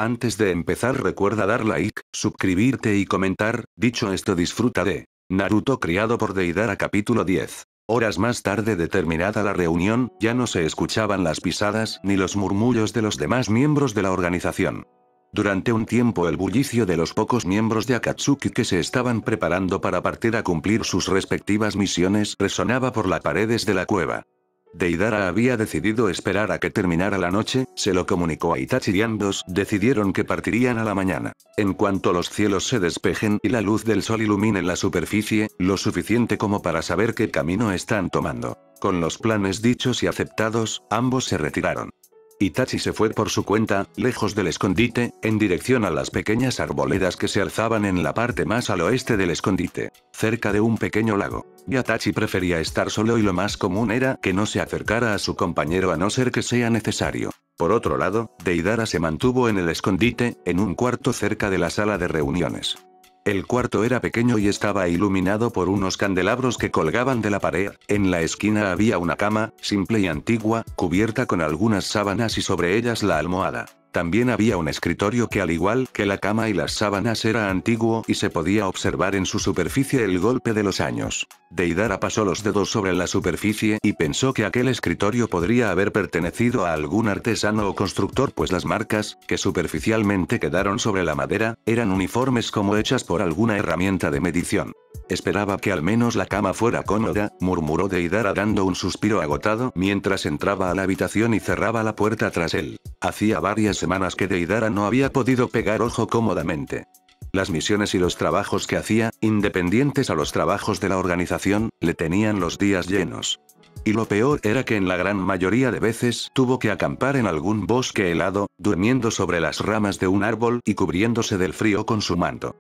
Antes de empezar recuerda dar like, suscribirte y comentar. Dicho esto, disfruta de Naruto criado por Deidara capítulo 10. Horas más tarde de terminada la reunión, ya no se escuchaban las pisadas ni los murmullos de los demás miembros de la organización. Durante un tiempo el bullicio de los pocos miembros de Akatsuki que se estaban preparando para partir a cumplir sus respectivas misiones resonaba por las paredes de la cueva. Deidara había decidido esperar a que terminara la noche, se lo comunicó a Itachi y ambos decidieron que partirían a la mañana. En cuanto los cielos se despejen y la luz del sol ilumine la superficie, lo suficiente como para saber qué camino están tomando. Con los planes dichos y aceptados, ambos se retiraron. Itachi se fue por su cuenta, lejos del escondite, en dirección a las pequeñas arboledas que se alzaban en la parte más al oeste del escondite, cerca de un pequeño lago. Itachi prefería estar solo y lo más común era que no se acercara a su compañero a no ser que sea necesario. Por otro lado, Deidara se mantuvo en el escondite, en un cuarto cerca de la sala de reuniones. El cuarto era pequeño y estaba iluminado por unos candelabros que colgaban de la pared. En la esquina había una cama, simple y antigua, cubierta con algunas sábanas y sobre ellas la almohada. También había un escritorio que al igual que la cama y las sábanas era antiguo y se podía observar en su superficie el golpe de los años. Deidara pasó los dedos sobre la superficie y pensó que aquel escritorio podría haber pertenecido a algún artesano o constructor, pues las marcas, que superficialmente quedaron sobre la madera, eran uniformes como hechas por alguna herramienta de medición. Esperaba que al menos la cama fuera cómoda, murmuró Deidara dando un suspiro agotado mientras entraba a la habitación y cerraba la puerta tras él. Hacía varias semanas que Deidara no había podido pegar ojo cómodamente. Las misiones y los trabajos que hacía, independientes a los trabajos de la organización, le tenían los días llenos. Y lo peor era que en la gran mayoría de veces tuvo que acampar en algún bosque helado, durmiendo sobre las ramas de un árbol y cubriéndose del frío con su manto.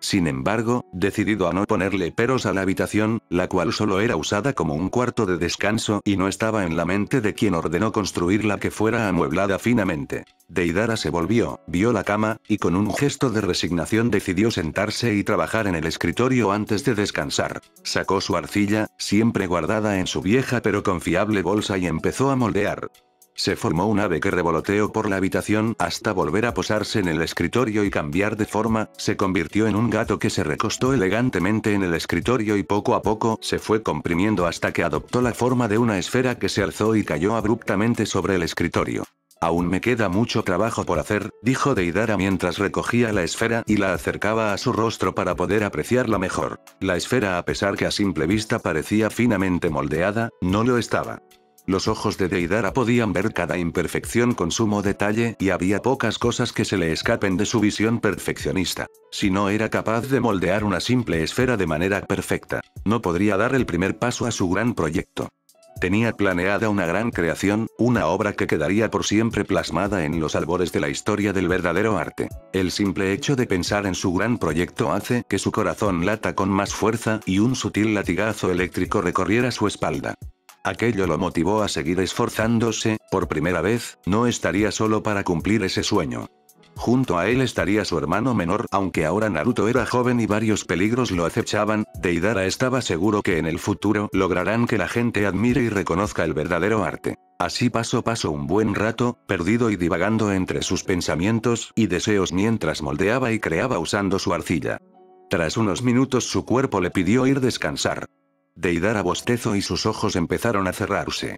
Sin embargo, decidido a no ponerle peros a la habitación, la cual solo era usada como un cuarto de descanso y no estaba en la mente de quien ordenó construirla que fuera amueblada finamente. Deidara se volvió, vio la cama, y con un gesto de resignación decidió sentarse y trabajar en el escritorio antes de descansar. Sacó su arcilla, siempre guardada en su vieja pero confiable bolsa y empezó a moldear. Se formó un ave que revoloteó por la habitación hasta volver a posarse en el escritorio y cambiar de forma, se convirtió en un gato que se recostó elegantemente en el escritorio y poco a poco se fue comprimiendo hasta que adoptó la forma de una esfera que se alzó y cayó abruptamente sobre el escritorio. Aún me queda mucho trabajo por hacer, dijo Deidara mientras recogía la esfera y la acercaba a su rostro para poder apreciarla mejor. La esfera, a pesar que a simple vista parecía finamente moldeada, no lo estaba. Los ojos de Deidara podían ver cada imperfección con sumo detalle y había pocas cosas que se le escapen de su visión perfeccionista. Si no era capaz de moldear una simple esfera de manera perfecta, no podría dar el primer paso a su gran proyecto. Tenía planeada una gran creación, una obra que quedaría por siempre plasmada en los albores de la historia del verdadero arte. El simple hecho de pensar en su gran proyecto hace que su corazón lata con más fuerza y un sutil latigazo eléctrico recorriera su espalda. Aquello lo motivó a seguir esforzándose, por primera vez, no estaría solo para cumplir ese sueño. Junto a él estaría su hermano menor, aunque ahora Naruto era joven y varios peligros lo acechaban, Deidara estaba seguro que en el futuro lograrán que la gente admire y reconozca el verdadero arte. Así pasó un buen rato, perdido y divagando entre sus pensamientos y deseos mientras moldeaba y creaba usando su arcilla. Tras unos minutos su cuerpo le pidió ir descansar. Deidara bostezó y sus ojos empezaron a cerrarse.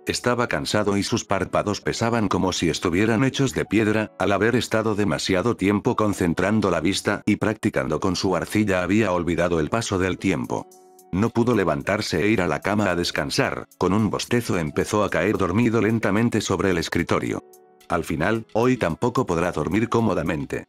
Estaba cansado y sus párpados pesaban como si estuvieran hechos de piedra, al haber estado demasiado tiempo concentrando la vista y practicando con su arcilla había olvidado el paso del tiempo. No pudo levantarse e ir a la cama a descansar, con un bostezo empezó a caer dormido lentamente sobre el escritorio. Al final, hoy tampoco podrá dormir cómodamente.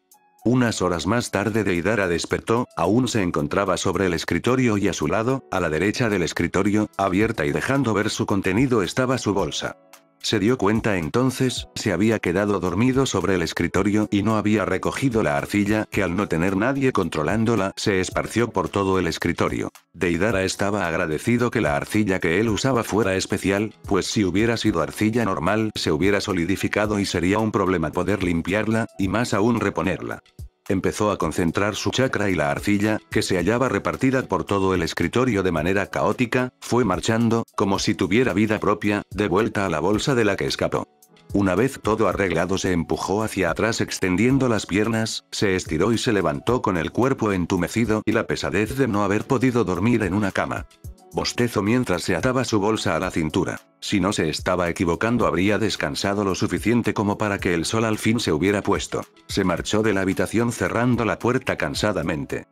Unas horas más tarde Deidara despertó, aún se encontraba sobre el escritorio y a su lado, a la derecha del escritorio, abierta y dejando ver su contenido estaba su bolsa. Se dio cuenta entonces, se había quedado dormido sobre el escritorio y no había recogido la arcilla que al no tener nadie controlándola, se esparció por todo el escritorio. Deidara estaba agradecido que la arcilla que él usaba fuera especial, pues si hubiera sido arcilla normal se hubiera solidificado y sería un problema poder limpiarla, y más aún reponerla. Empezó a concentrar su chakra y la arcilla, que se hallaba repartida por todo el escritorio de manera caótica, fue marchando, como si tuviera vida propia, de vuelta a la bolsa de la que escapó. Una vez todo arreglado se empujó hacia atrás extendiendo las piernas, se estiró y se levantó con el cuerpo entumecido y la pesadez de no haber podido dormir en una cama. Bostezó mientras se ataba su bolsa a la cintura. Si no se estaba equivocando habría descansado lo suficiente como para que el sol al fin se hubiera puesto. Se marchó de la habitación cerrando la puerta cansadamente.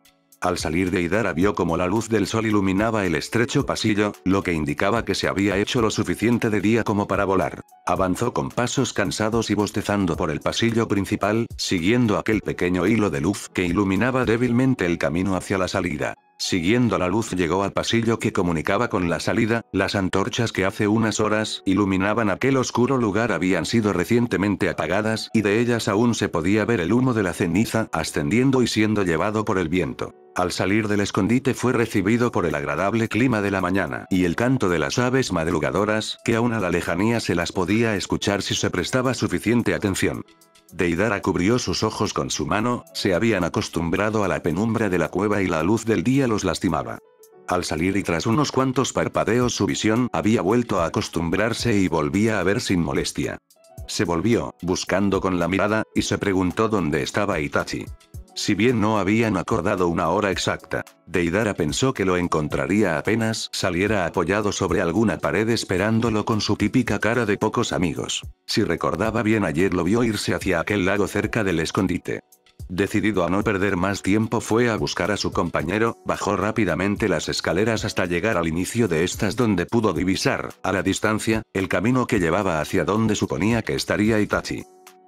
Al salir Deidara vio como la luz del sol iluminaba el estrecho pasillo, lo que indicaba que se había hecho lo suficiente de día como para volar. Avanzó con pasos cansados y bostezando por el pasillo principal, siguiendo aquel pequeño hilo de luz que iluminaba débilmente el camino hacia la salida. Siguiendo la luz llegó al pasillo que comunicaba con la salida, las antorchas que hace unas horas iluminaban aquel oscuro lugar habían sido recientemente apagadas y de ellas aún se podía ver el humo de la ceniza ascendiendo y siendo llevado por el viento. Al salir del escondite fue recibido por el agradable clima de la mañana y el canto de las aves madrugadoras que aún a la lejanía se las podía escuchar si se prestaba suficiente atención. Deidara cubrió sus ojos con su mano, se habían acostumbrado a la penumbra de la cueva y la luz del día los lastimaba. Al salir y tras unos cuantos parpadeos su visión había vuelto a acostumbrarse y volvía a ver sin molestia. Se volvió, buscando con la mirada, y se preguntó dónde estaba Itachi. Si bien no habían acordado una hora exacta, Deidara pensó que lo encontraría apenas saliera apoyado sobre alguna pared esperándolo con su típica cara de pocos amigos. Si recordaba bien ayer lo vio irse hacia aquel lago cerca del escondite. Decidido a no perder más tiempo fue a buscar a su compañero, bajó rápidamente las escaleras hasta llegar al inicio de estas donde pudo divisar, a la distancia, el camino que llevaba hacia donde suponía que estaría Itachi.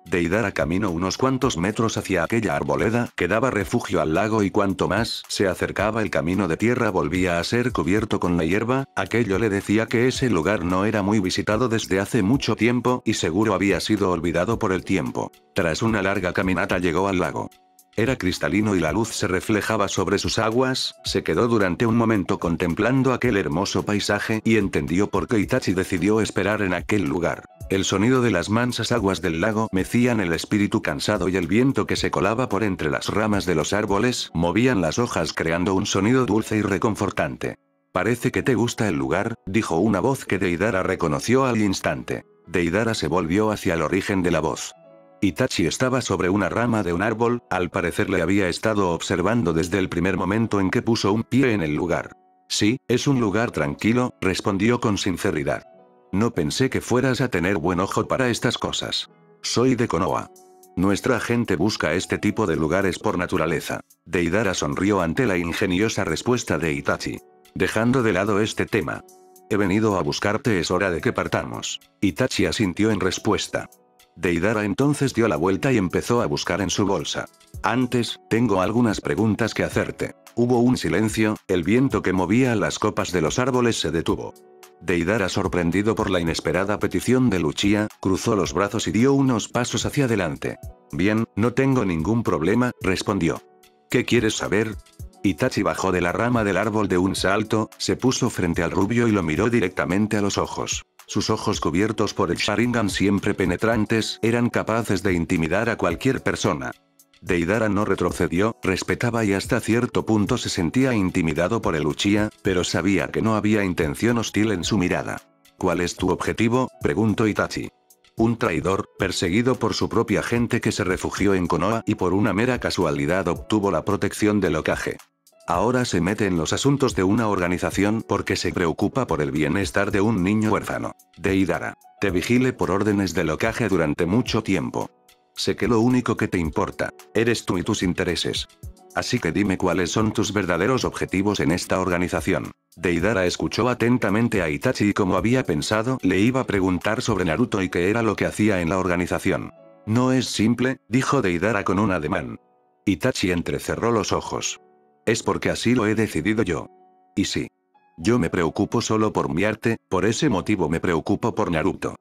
Deidara caminó unos cuantos metros hacia aquella arboleda que daba refugio al lago y cuanto más se acercaba el camino de tierra volvía a ser cubierto con la hierba, aquello le decía que ese lugar no era muy visitado desde hace mucho tiempo y seguro había sido olvidado por el tiempo. Tras una larga caminata llegó al lago. Era cristalino y la luz se reflejaba sobre sus aguas, se quedó durante un momento contemplando aquel hermoso paisaje y entendió por qué Itachi decidió esperar en aquel lugar. El sonido de las mansas aguas del lago mecían el espíritu cansado y el viento que se colaba por entre las ramas de los árboles movían las hojas creando un sonido dulce y reconfortante. Parece que te gusta el lugar, dijo una voz que Deidara reconoció al instante. Deidara se volvió hacia el origen de la voz. Itachi estaba sobre una rama de un árbol, al parecer le había estado observando desde el primer momento en que puso un pie en el lugar. Sí, es un lugar tranquilo, respondió con sinceridad. No pensé que fueras a tener buen ojo para estas cosas. Soy de Konoha. Nuestra gente busca este tipo de lugares por naturaleza. Deidara sonrió ante la ingeniosa respuesta de Itachi. Dejando de lado este tema. He venido a buscarte, es hora de que partamos. Itachi asintió en respuesta. Deidara entonces dio la vuelta y empezó a buscar en su bolsa. Antes, tengo algunas preguntas que hacerte. Hubo un silencio, el viento que movía las copas de los árboles se detuvo. Deidara, sorprendido por la inesperada petición de Luchia, cruzó los brazos y dio unos pasos hacia adelante. Bien, no tengo ningún problema, respondió. ¿Qué quieres saber? Itachi bajó de la rama del árbol de un salto, se puso frente al rubio y lo miró directamente a los ojos. Sus ojos cubiertos por el Sharingan siempre penetrantes eran capaces de intimidar a cualquier persona. Deidara no retrocedió, respetaba y hasta cierto punto se sentía intimidado por el Uchiha, pero sabía que no había intención hostil en su mirada. ¿Cuál es tu objetivo?, preguntó Itachi. Un traidor, perseguido por su propia gente que se refugió en Konoha y por una mera casualidad obtuvo la protección del Hokage. Ahora se mete en los asuntos de una organización porque se preocupa por el bienestar de un niño huérfano. Deidara. Te vigile por órdenes del Hokage durante mucho tiempo. Sé que lo único que te importa, eres tú y tus intereses. Así que dime cuáles son tus verdaderos objetivos en esta organización. Deidara escuchó atentamente a Itachi y como había pensado, le iba a preguntar sobre Naruto y qué era lo que hacía en la organización. No es simple, dijo Deidara con un ademán. Itachi entrecerró los ojos. Es porque así lo he decidido yo. Y sí. Yo me preocupo solo por mi arte, por ese motivo me preocupo por Naruto.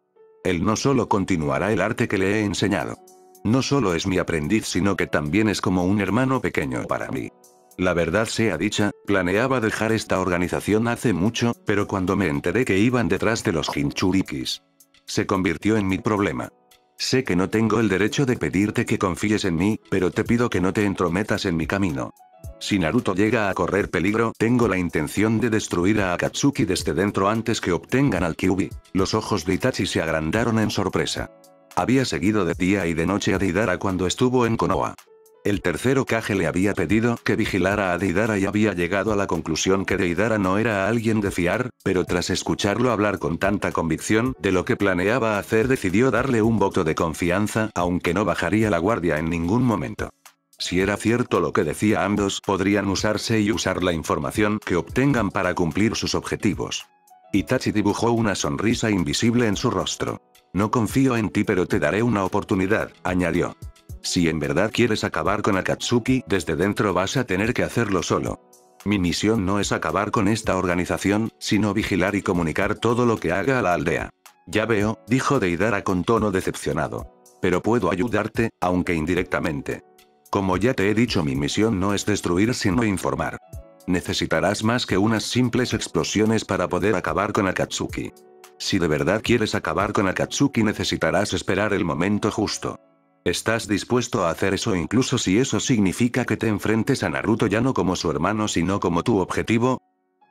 Él no solo continuará el arte que le he enseñado. No solo es mi aprendiz sino que también es como un hermano pequeño para mí. La verdad sea dicha, planeaba dejar esta organización hace mucho, pero cuando me enteré que iban detrás de los Jinchurikis, se convirtió en mi problema. Sé que no tengo el derecho de pedirte que confíes en mí, pero te pido que no te entrometas en mi camino. Si Naruto llega a correr peligro, tengo la intención de destruir a Akatsuki desde dentro antes que obtengan al Kyuubi. Los ojos de Itachi se agrandaron en sorpresa. Había seguido de día y de noche a Deidara cuando estuvo en Konoha. El tercer Hokage le había pedido que vigilara a Deidara y había llegado a la conclusión que Deidara no era alguien de fiar, pero tras escucharlo hablar con tanta convicción de lo que planeaba hacer decidió darle un voto de confianza, aunque no bajaría la guardia en ningún momento. Si era cierto lo que decía, ambos podrían usarse y usar la información que obtengan para cumplir sus objetivos. Itachi dibujó una sonrisa invisible en su rostro. No confío en ti, pero te daré una oportunidad, añadió. Si en verdad quieres acabar con Akatsuki desde dentro vas a tener que hacerlo solo. Mi misión no es acabar con esta organización, sino vigilar y comunicar todo lo que haga a la aldea. Ya veo, dijo Deidara con tono decepcionado. Pero puedo ayudarte, aunque indirectamente. Como ya te he dicho, mi misión no es destruir sino informar. Necesitarás más que unas simples explosiones para poder acabar con Akatsuki. Si de verdad quieres acabar con Akatsuki necesitarás esperar el momento justo. ¿Estás dispuesto a hacer eso incluso si eso significa que te enfrentes a Naruto ya no como su hermano sino como tu objetivo?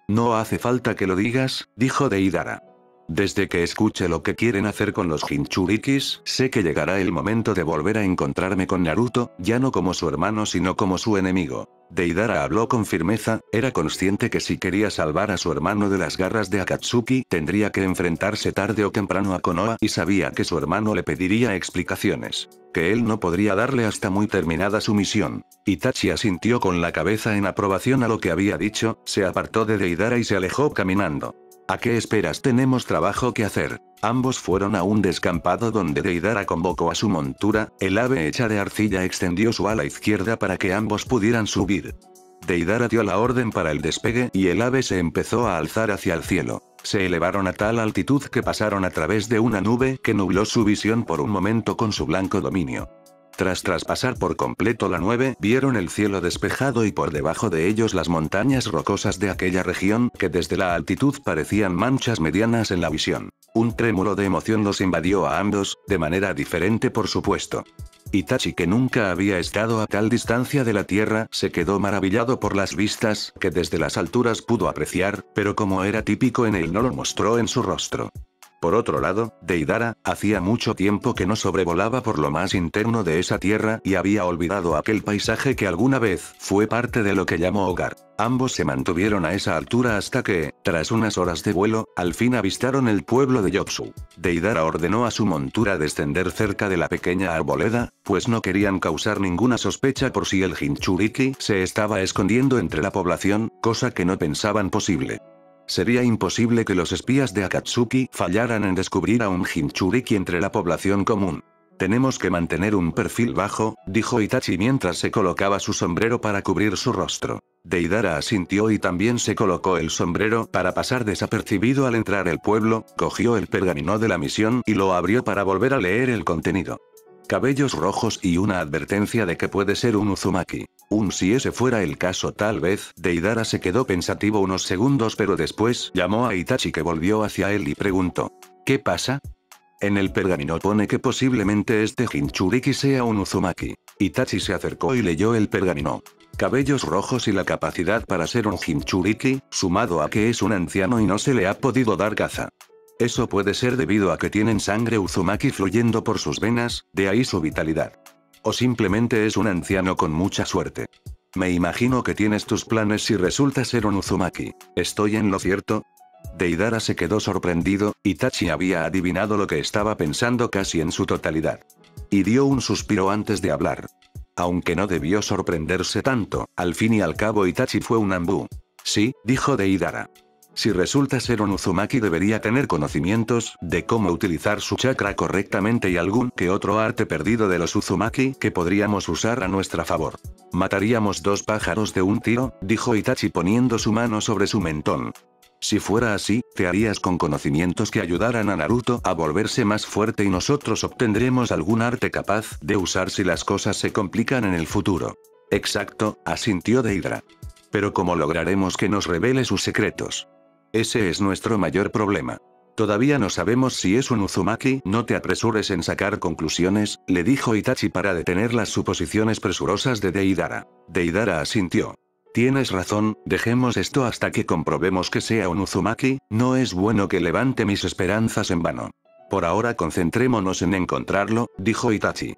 No hace falta que lo digas, dijo Deidara. Desde que escuche lo que quieren hacer con los Jinchurikis, sé que llegará el momento de volver a encontrarme con Naruto, ya no como su hermano sino como su enemigo. Deidara habló con firmeza, era consciente que si quería salvar a su hermano de las garras de Akatsuki, tendría que enfrentarse tarde o temprano a Konoha y sabía que su hermano le pediría explicaciones, que él no podría darle hasta muy terminada su misión. Itachi asintió con la cabeza en aprobación a lo que había dicho, se apartó de Deidara y se alejó caminando. ¿A qué esperas? Tenemos trabajo que hacer. Ambos fueron a un descampado donde Deidara convocó a su montura, el ave hecha de arcilla extendió su ala izquierda para que ambos pudieran subir. Deidara dio la orden para el despegue y el ave se empezó a alzar hacia el cielo. Se elevaron a tal altitud que pasaron a través de una nube que nubló su visión por un momento con su blanco dominio. Tras traspasar por completo la nube, vieron el cielo despejado y por debajo de ellos las montañas rocosas de aquella región, que desde la altitud parecían manchas medianas en la visión. Un trémulo de emoción los invadió a ambos, de manera diferente por supuesto. Itachi, que nunca había estado a tal distancia de la tierra, se quedó maravillado por las vistas que desde las alturas pudo apreciar, pero como era típico en él no lo mostró en su rostro. Por otro lado, Deidara, hacía mucho tiempo que no sobrevolaba por lo más interno de esa tierra y había olvidado aquel paisaje que alguna vez fue parte de lo que llamó hogar. Ambos se mantuvieron a esa altura hasta que, tras unas horas de vuelo, al fin avistaron el pueblo de Yotsu. Deidara ordenó a su montura descender cerca de la pequeña arboleda, pues no querían causar ninguna sospecha por si el Jinchuriki se estaba escondiendo entre la población, cosa que no pensaban posible. Sería imposible que los espías de Akatsuki fallaran en descubrir a un Jinchuriki entre la población común. Tenemos que mantener un perfil bajo, dijo Itachi mientras se colocaba su sombrero para cubrir su rostro. Deidara asintió y también se colocó el sombrero para pasar desapercibido al entrar el pueblo, cogió el pergamino de la misión y lo abrió para volver a leer el contenido. Cabellos rojos y una advertencia de que puede ser un Uzumaki. Si ese fuera el caso tal vez, Deidara se quedó pensativo unos segundos pero después llamó a Itachi que volvió hacia él y preguntó. ¿Qué pasa? En el pergamino pone que posiblemente este Jinchuriki sea un Uzumaki. Itachi se acercó y leyó el pergamino. Cabellos rojos y la capacidad para ser un Jinchuriki, sumado a que es un anciano y no se le ha podido dar caza. Eso puede ser debido a que tienen sangre Uzumaki fluyendo por sus venas, de ahí su vitalidad. O simplemente es un anciano con mucha suerte. Me imagino que tienes tus planes si resulta ser un Uzumaki. ¿Estoy en lo cierto? Deidara se quedó sorprendido, Itachi había adivinado lo que estaba pensando casi en su totalidad. Y dio un suspiro antes de hablar. Aunque no debió sorprenderse tanto, al fin y al cabo Itachi fue un Anbu. Sí, dijo Deidara. Si resulta ser un Uzumaki debería tener conocimientos de cómo utilizar su chakra correctamente y algún que otro arte perdido de los Uzumaki que podríamos usar a nuestra favor. Mataríamos dos pájaros de un tiro, dijo Itachi poniendo su mano sobre su mentón. Si fuera así, te harías con conocimientos que ayudaran a Naruto a volverse más fuerte y nosotros obtendremos algún arte capaz de usar si las cosas se complican en el futuro. Exacto, asintió Deidara. Pero ¿cómo lograremos que nos revele sus secretos? Ese es nuestro mayor problema. Todavía no sabemos si es un Uzumaki. No te apresures en sacar conclusiones, le dijo Itachi para detener las suposiciones presurosas de Deidara. Deidara asintió. Tienes razón, dejemos esto hasta que comprobemos que sea un Uzumaki, no es bueno que levante mis esperanzas en vano. Por ahora concentrémonos en encontrarlo, dijo Itachi.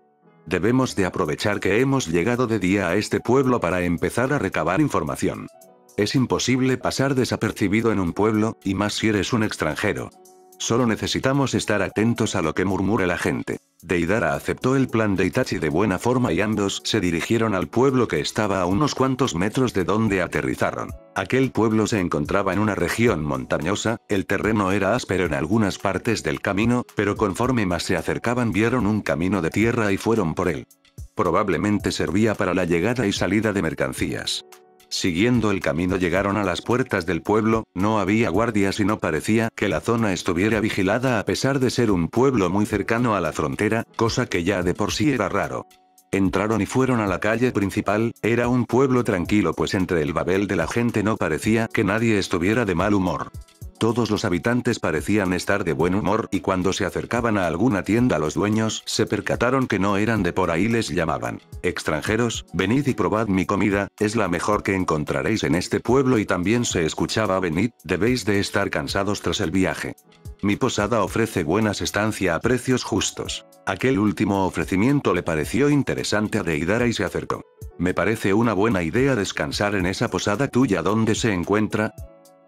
Debemos de aprovechar que hemos llegado de día a este pueblo para empezar a recabar información. Es imposible pasar desapercibido en un pueblo, y más si eres un extranjero. Solo necesitamos estar atentos a lo que murmure la gente. Deidara aceptó el plan de Itachi de buena forma y ambos se dirigieron al pueblo que estaba a unos cuantos metros de donde aterrizaron. Aquel pueblo se encontraba en una región montañosa, el terreno era áspero en algunas partes del camino, pero conforme más se acercaban vieron un camino de tierra y fueron por él. Probablemente servía para la llegada y salida de mercancías. Siguiendo el camino llegaron a las puertas del pueblo, no había guardias y no parecía que la zona estuviera vigilada a pesar de ser un pueblo muy cercano a la frontera, cosa que ya de por sí era raro. Entraron y fueron a la calle principal, era un pueblo tranquilo pues entre el babel de la gente no parecía que nadie estuviera de mal humor. Todos los habitantes parecían estar de buen humor y cuando se acercaban a alguna tienda los dueños se percataron que no eran de por ahí les llamaban: extranjeros, venid y probad mi comida, es la mejor que encontraréis en este pueblo y también se escuchaba: venid, debéis de estar cansados tras el viaje. Mi posada ofrece buenas estancia a precios justos. Aquel último ofrecimiento le pareció interesante a Deidara y se acercó. Me parece una buena idea descansar en esa posada tuya. ¿Dónde se encuentra?,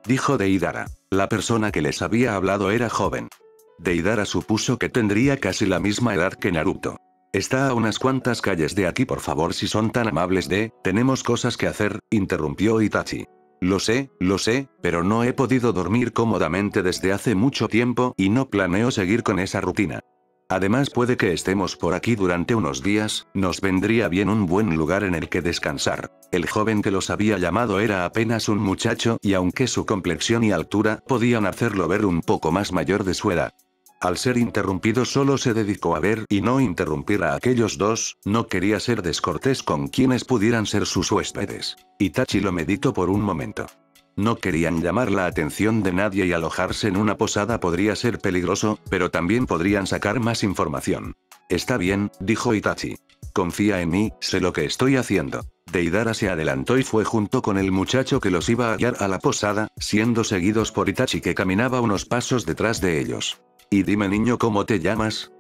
dijo Deidara. La persona que les había hablado era joven. Deidara supuso que tendría casi la misma edad que Naruto. Está a unas cuantas calles de aquí, por favor, si son tan amables. Tenemos cosas que hacer, interrumpió Itachi. Lo sé, pero no he podido dormir cómodamente desde hace mucho tiempo y no planeo seguir con esa rutina. Además puede que estemos por aquí durante unos días, nos vendría bien un buen lugar en el que descansar. El joven que los había llamado era apenas un muchacho y aunque su complexión y altura podían hacerlo ver un poco más mayor de su edad. Al ser interrumpido solo se dedicó a ver y no interrumpir a aquellos dos, no quería ser descortés con quienes pudieran ser sus huéspedes. Itachi lo meditó por un momento. No querían llamar la atención de nadie y alojarse en una posada podría ser peligroso, pero también podrían sacar más información. Está bien, dijo Itachi. Confía en mí, sé lo que estoy haciendo. Deidara se adelantó y fue junto con el muchacho que los iba a guiar a la posada, siendo seguidos por Itachi que caminaba unos pasos detrás de ellos. Y dime niño, ¿cómo te llamas?,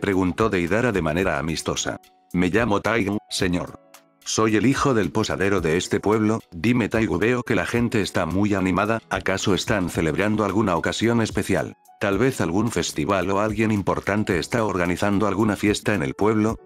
preguntó Deidara de manera amistosa. Me llamo Taigu, señor. Soy el hijo del posadero de este pueblo. Dime Taigu, veo que la gente está muy animada, ¿acaso están celebrando alguna ocasión especial? Tal vez algún festival o alguien importante está organizando alguna fiesta en el pueblo.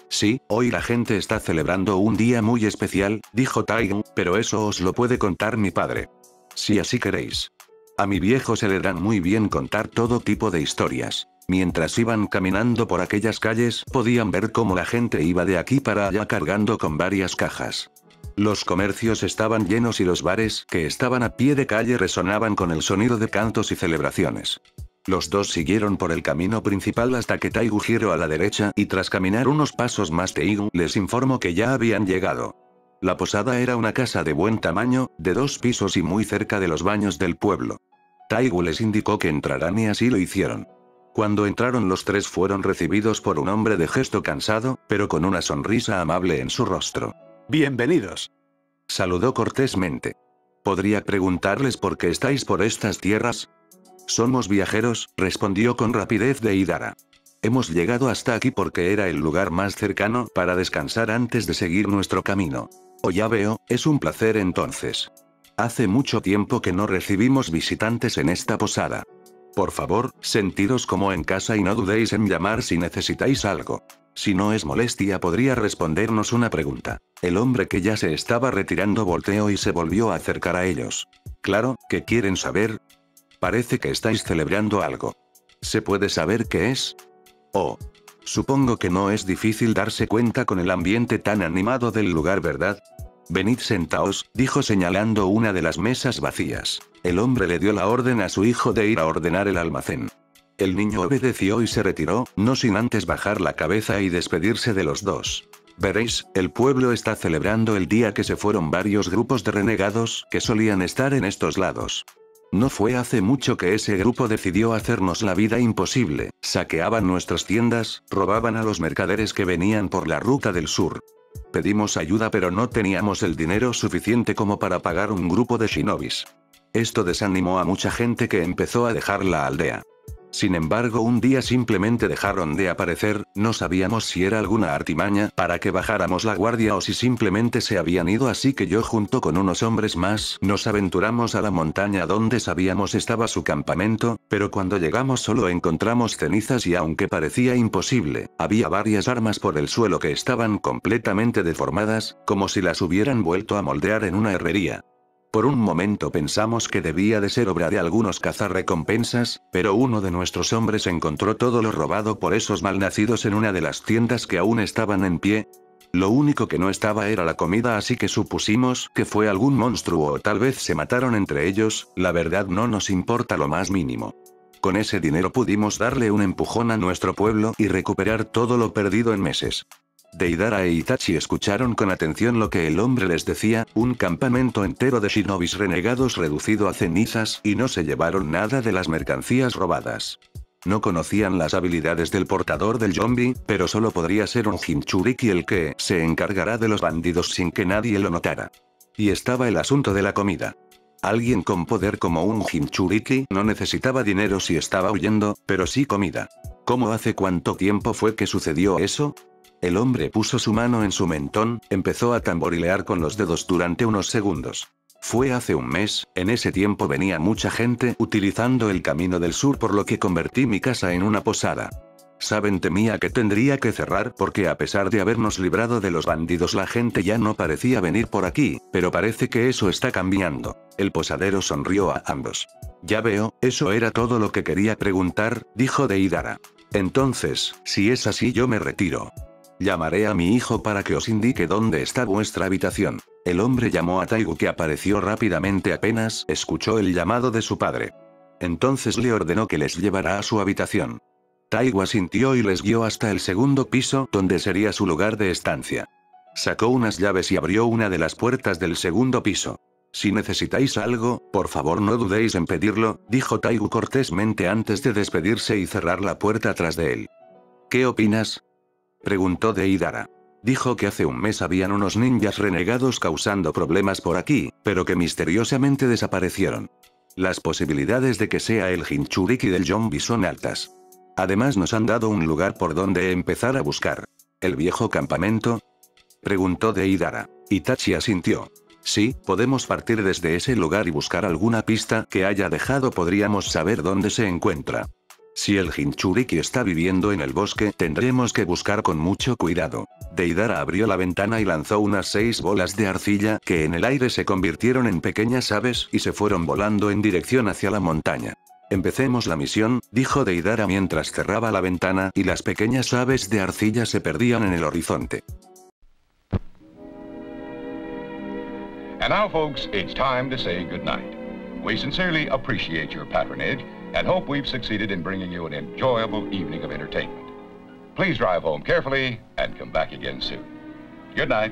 Sí, hoy la gente está celebrando un día muy especial, dijo Taigu, pero eso os lo puede contar mi padre. Si así queréis. A mi viejo se le dan muy bien contar todo tipo de historias. Mientras iban caminando por aquellas calles, podían ver cómo la gente iba de aquí para allá cargando con varias cajas. Los comercios estaban llenos y los bares, que estaban a pie de calle, resonaban con el sonido de cantos y celebraciones. Los dos siguieron por el camino principal hasta que Taigu giró a la derecha y tras caminar unos pasos más Taigu les informó que ya habían llegado. La posada era una casa de buen tamaño, de 2 pisos y muy cerca de los baños del pueblo. Taigu les indicó que entraran y así lo hicieron. Cuando entraron los tres fueron recibidos por un hombre de gesto cansado, pero con una sonrisa amable en su rostro. Bienvenidos. Saludó cortésmente. ¿Podría preguntarles por qué estáis por estas tierras? Somos viajeros, respondió con rapidez Deidara. Hemos llegado hasta aquí porque era el lugar más cercano para descansar antes de seguir nuestro camino. Oh, ya veo, es un placer entonces. Hace mucho tiempo que no recibimos visitantes en esta posada. Por favor, sentiros como en casa y no dudéis en llamar si necesitáis algo. Si no es molestia, podría respondernos una pregunta. El hombre que ya se estaba retirando volteó y se volvió a acercar a ellos. Claro, ¿qué quieren saber? Parece que estáis celebrando algo. ¿Se puede saber qué es? Oh. Supongo que no es difícil darse cuenta con el ambiente tan animado del lugar, ¿verdad? Venid, sentaos, dijo señalando una de las mesas vacías. El hombre le dio la orden a su hijo de ir a ordenar el almacén. El niño obedeció y se retiró, no sin antes bajar la cabeza y despedirse de los dos. Veréis, el pueblo está celebrando el día que se fueron varios grupos de renegados que solían estar en estos lados. No fue hace mucho que ese grupo decidió hacernos la vida imposible, saqueaban nuestras tiendas, robaban a los mercaderes que venían por la ruta del sur. Pedimos ayuda pero no teníamos el dinero suficiente como para pagar un grupo de shinobis. Esto desanimó a mucha gente que empezó a dejar la aldea. Sin embargo, un día simplemente dejaron de aparecer, no sabíamos si era alguna artimaña para que bajáramos la guardia o si simplemente se habían ido, así que yo junto con unos hombres más nos aventuramos a la montaña donde sabíamos estaba su campamento, pero cuando llegamos solo encontramos cenizas y aunque parecía imposible, había varias armas por el suelo que estaban completamente deformadas, como si las hubieran vuelto a moldear en una herrería. Por un momento pensamos que debía de ser obra de algunos cazarrecompensas, pero uno de nuestros hombres encontró todo lo robado por esos malnacidos en una de las tiendas que aún estaban en pie. Lo único que no estaba era la comida, así que supusimos que fue algún monstruo o tal vez se mataron entre ellos, la verdad no nos importa lo más mínimo. Con ese dinero pudimos darle un empujón a nuestro pueblo y recuperar todo lo perdido en meses. Deidara e Itachi escucharon con atención lo que el hombre les decía, un campamento entero de shinobis renegados reducido a cenizas y no se llevaron nada de las mercancías robadas. No conocían las habilidades del portador del yombi, pero solo podría ser un Jinchuriki el que se encargará de los bandidos sin que nadie lo notara. Y estaba el asunto de la comida. Alguien con poder como un Jinchuriki no necesitaba dinero si estaba huyendo, pero sí comida. ¿Cómo hace cuánto tiempo fue que sucedió eso? El hombre puso su mano en su mentón, empezó a tamborilear con los dedos durante unos segundos. Fue hace un mes, en ese tiempo venía mucha gente utilizando el camino del sur por lo que convertí mi casa en una posada. Saben, temía que tendría que cerrar porque a pesar de habernos librado de los bandidos la gente ya no parecía venir por aquí, pero parece que eso está cambiando. El posadero sonrió a ambos. Ya veo, eso era todo lo que quería preguntar, dijo Deidara. Entonces, si es así yo me retiro. Llamaré a mi hijo para que os indique dónde está vuestra habitación. El hombre llamó a Taigu que apareció rápidamente apenas escuchó el llamado de su padre. Entonces le ordenó que les llevara a su habitación. Taigu asintió y les guió hasta el segundo piso donde sería su lugar de estancia. Sacó unas llaves y abrió una de las puertas del segundo piso. Si necesitáis algo, por favor no dudéis en pedirlo, dijo Taigu cortésmente antes de despedirse y cerrar la puerta tras de él. ¿Qué opinas?, preguntó Deidara. Dijo que hace un mes habían unos ninjas renegados causando problemas por aquí, pero que misteriosamente desaparecieron. Las posibilidades de que sea el Jinchuriki del yombi son altas. Además nos han dado un lugar por donde empezar a buscar. ¿El viejo campamento?, preguntó Deidara. Itachi asintió. Sí, podemos partir desde ese lugar y buscar alguna pista que haya dejado, podríamos saber dónde se encuentra. Si el Jinchuriki está viviendo en el bosque, tendremos que buscar con mucho cuidado. Deidara abrió la ventana y lanzó unas 6 bolas de arcilla que en el aire se convirtieron en pequeñas aves y se fueron volando en dirección hacia la montaña. Empecemos la misión, dijo Deidara mientras cerraba la ventana y las pequeñas aves de arcilla se perdían en el horizonte. And now, folks, it's time to say goodnight. We sincerely appreciate your patronage and hope we've succeeded in bringing you an enjoyable evening of entertainment. Please drive home carefully and come back again soon. Good night.